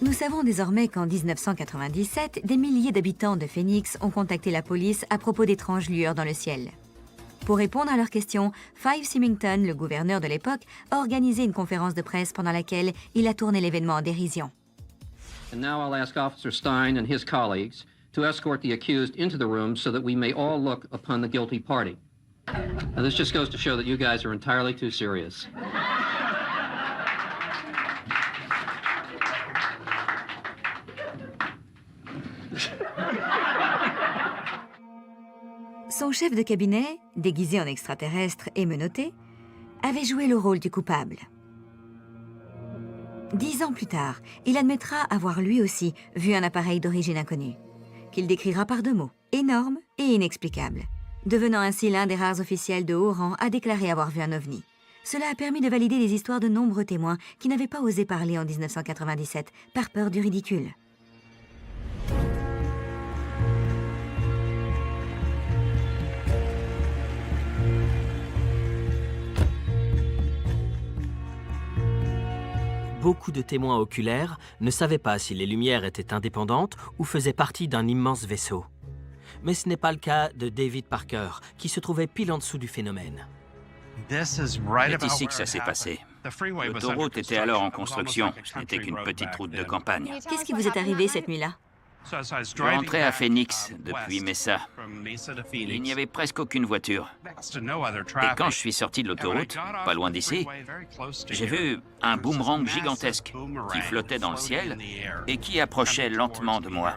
Nous savons désormais qu'en 1997, des milliers d'habitants de Phoenix ont contacté la police à propos d'étranges lueurs dans le ciel. Pour répondre à leurs questions, Five Symington, le gouverneur de l'époque, a organisé une conférence de presse pendant laquelle il a tourné l'événement en dérision. And now I'll ask Officer Stein and his colleagues to escort the accused into the room so that we may all look upon the guilty party. Now, this just goes to show that you guys are entirely too serious. Son chef de cabinet, déguisé en extraterrestre et menotté, avait joué le rôle du coupable. 10 ans plus tard, il admettra avoir lui aussi vu un appareil d'origine inconnue, qu'il décrira par 2 mots, énorme et inexplicable, devenant ainsi l'un des rares officiels de haut rang à déclarer avoir vu un ovni. Cela a permis de valider les histoires de nombreux témoins qui n'avaient pas osé parler en 1997 par peur du ridicule. Beaucoup de témoins oculaires ne savaient pas si les lumières étaient indépendantes ou faisaient partie d'un immense vaisseau. Mais ce n'est pas le cas de David Parker, qui se trouvait pile en dessous du phénomène. C'est ici que ça s'est passé. L'autoroute était alors en construction. Ce n'était qu'une petite route de campagne. Qu'est-ce qui vous est arrivé cette nuit-là? Je rentrais à Phoenix depuis Mesa. Il n'y avait presque aucune voiture. Et quand je suis sorti de l'autoroute, pas loin d'ici, j'ai vu un boomerang gigantesque qui flottait dans le ciel et qui approchait lentement de moi.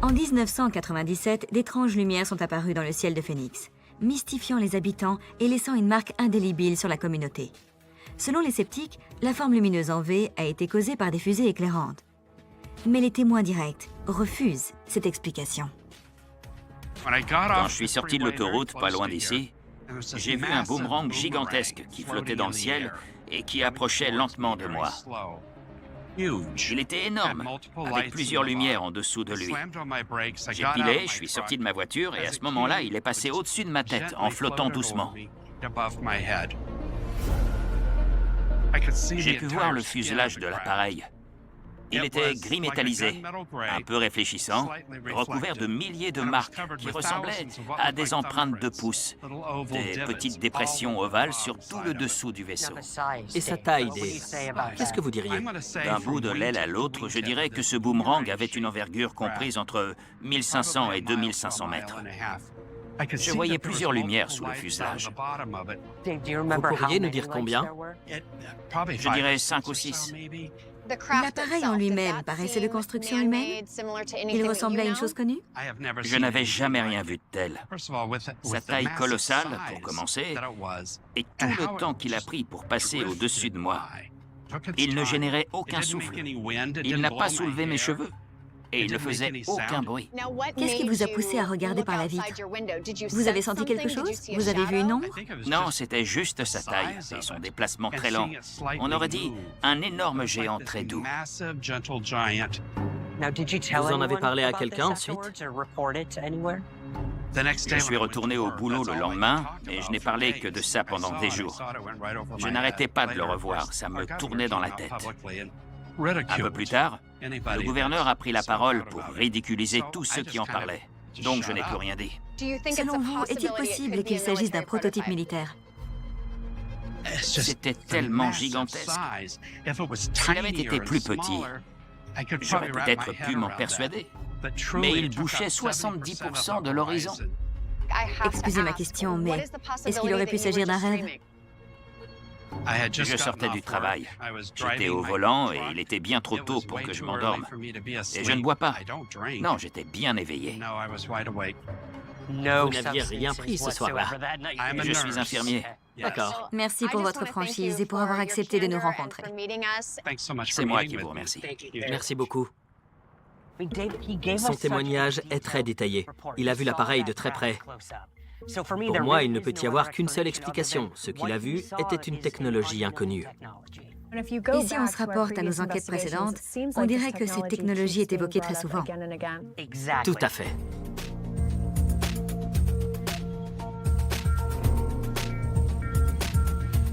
En 1997, d'étranges lumières sont apparues dans le ciel de Phoenix, mystifiant les habitants et laissant une marque indélébile sur la communauté. Selon les sceptiques, la forme lumineuse en V a été causée par des fusées éclairantes. Mais les témoins directs refusent cette explication. Quand je suis sorti de l'autoroute, pas loin d'ici, j'ai vu un boomerang gigantesque qui flottait dans le ciel et qui approchait lentement de moi. Il était énorme, avec plusieurs lumières en dessous de lui. J'ai pilé, je suis sorti de ma voiture et à ce moment-là, il est passé au-dessus de ma tête en flottant doucement. J'ai pu voir le fuselage de l'appareil. Il était gris métallisé, un peu réfléchissant, recouvert de milliers de marques qui ressemblaient à des empreintes de pouces, des petites dépressions ovales sur tout le dessous du vaisseau. Et sa taille, Dave, qu'est-ce que vous diriez? D'un bout de l'aile à l'autre, je dirais que ce boomerang avait une envergure comprise entre 1500 et 2500 mètres. Je voyais plusieurs lumières sous le fuselage. Vous pourriez nous dire combien? Je dirais 5 ou 6. L'appareil en lui-même paraissait de construction humaine? Il ressemblait à une chose connue? Je n'avais jamais rien vu de tel. Sa taille colossale, pour commencer, et tout le temps qu'il a pris pour passer au-dessus de moi. Il ne générait aucun souffle. Il n'a pas soulevé mes cheveux. Et il ne faisait aucun bruit. Qu'est-ce qui vous a poussé à regarder par la vitre? Vous avez senti quelque chose? Vous avez vu une ombre? Non, c'était juste sa taille et son déplacement très lent. On aurait dit un énorme géant très doux. Vous en avez parlé à quelqu'un ensuite? Je suis retourné au boulot le lendemain et je n'ai parlé que de ça pendant des jours. Je n'arrêtais pas de le revoir, ça me tournait dans la tête. Un peu plus tard, le gouverneur a pris la parole pour ridiculiser tous ceux qui en parlaient. Donc je n'ai plus rien dit. Selon vous, est-il possible qu'il s'agisse d'un prototype militaire? C'était tellement gigantesque. S'il avait été plus petit, j'aurais peut-être pu m'en persuader. Mais il bouchait 70% de l'horizon. Excusez ma question, mais est-ce qu'il aurait pu s'agir d'un rêve? Je sortais du travail. J'étais au volant et il était bien trop tôt pour que je m'endorme. Et je ne bois pas. Non, j'étais bien éveillé. Vous n'aviez rien pris ce soir-là. Je suis infirmier. D'accord. Merci pour votre franchise et pour avoir accepté de nous rencontrer. C'est moi qui vous remercie. Merci beaucoup. Son témoignage est très détaillé. Il a vu l'appareil de très près. Pour moi, il ne peut y avoir qu'une seule explication. Ce qu'il a vu était une technologie inconnue. Et si on se rapporte à nos enquêtes précédentes, on dirait que cette technologie est évoquée très souvent. Tout à fait.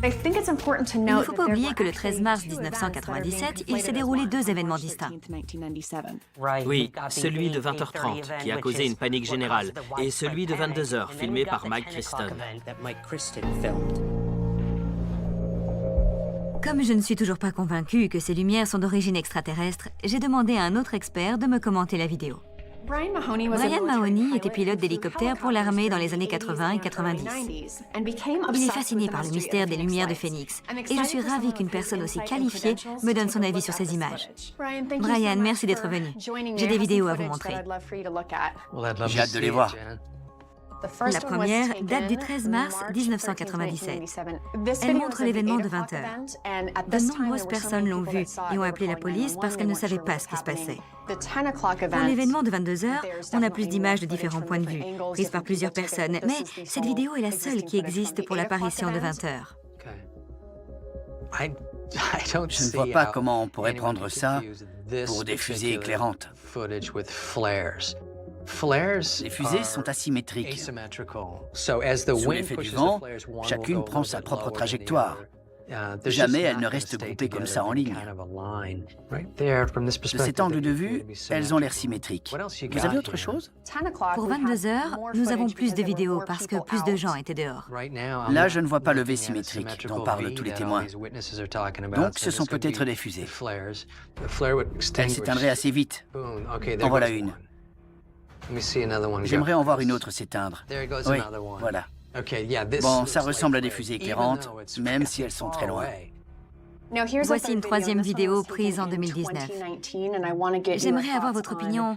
Il ne faut pas oublier que le 13 mars 1997, il s'est déroulé 2 événements distincts. Oui, celui de 20h30, qui a causé une panique générale, et celui de 22h, filmé par Mike Christon. Comme je ne suis toujours pas convaincue que ces lumières sont d'origine extraterrestre, j'ai demandé à un autre expert de me commenter la vidéo. Brian Mahoney était pilote d'hélicoptère pour l'armée dans les années 80 et 90. Il est fasciné par le mystère des lumières de Phoenix et je suis ravie qu'une personne aussi qualifiée me donne son avis sur ces images. Brian, merci d'être venu. J'ai des vidéos à vous montrer. J'ai hâte de les voir. La première date du 13 mars 1997. Elle montre l'événement de 20h. De nombreuses personnes l'ont vu et ont appelé la police parce qu'elles ne savaient pas ce qui se passait. Pour l'événement de 22h, on a plus d'images de différents points de vue, prises par plusieurs personnes, mais cette vidéo est la seule qui existe pour l'apparition de 20h. Je ne vois pas comment on pourrait prendre ça pour des fusées éclairantes. Les fusées sont asymétriques. Sous l'effet du vent, chacune prend sa propre trajectoire. Jamais elles ne restent groupées comme ça en ligne. De cet angle de vue, elles ont l'air symétriques. Vous avez autre chose? Pour 22h, nous avons plus de vidéos parce que plus de gens étaient dehors. Là, je ne vois pas le V symétrique dont parlent tous les témoins. Donc, ce sont peut-être des fusées. Elles s'éteindraient assez vite. En voilà une. J'aimerais en voir une autre s'éteindre. Oui, voilà. Bon, ça ressemble à des fusées éclairantes, même si elles sont très loin. Voici une troisième vidéo prise en 2019. J'aimerais avoir votre opinion